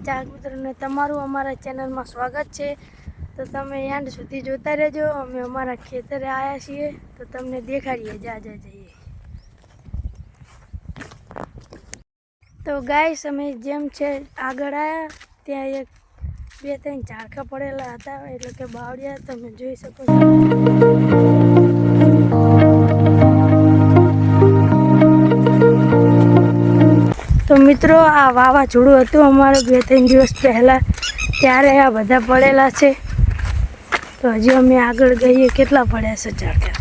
નવા ચાહક મિત્રોને તમારું અમારા ચેનલમાં સ્વાગત છે। તો તમે એન્ડ સુધી જોતા રહેજો। અમે અમારા ખેતરે આવ્યા છીએ તો તમને દેખાડીએ જ્યાં જઈએ। તો ગાઈસ અમે જેમ છે આગળ આવ્યા ત્યાં એક બે ત્રણ ઝાડખા પડેલા હતા એટલે કે બાવળિયા તમે જોઈ શકો છો। તો મિત્રો આ વાવાઝોડું હતું અમારે 2-3 દિવસ પહેલાં ત્યારે આ બધા પડેલા છે। તો હજી અમે આગળ જઈએ કેટલા પડ્યા છે ઝાડખા।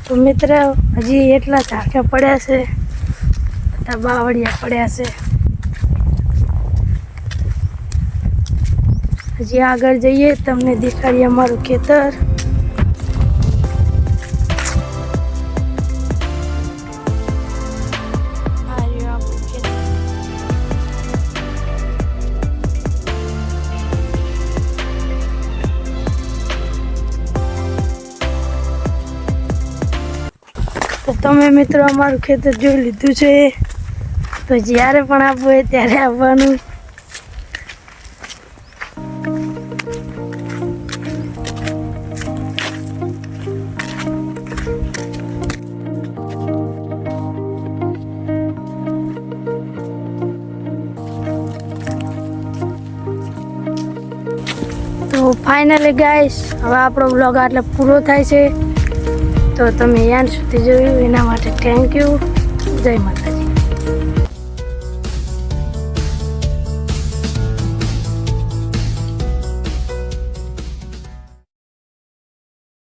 તો મિત્ર હજી એટલા ઝાડખા પડ્યા છે, બધા બાવળિયા પડ્યા છે। હજી આગળ જઈએ તમને દેખાડીએ અમારું ખેતર। તો તમે મિત્રો અમારું ખેતર જોઈ લીધું છે, તો જ્યારે પણ આવવું હોય ત્યારે આવવાનું। તો ફાઇનલી ગાઈસ હવે આપણો વ્લોગ આટલે પૂરો થાય છે। તો તમે યાન સુધી જોયું એના માટે થેન્ક યુ। જય માતાજી।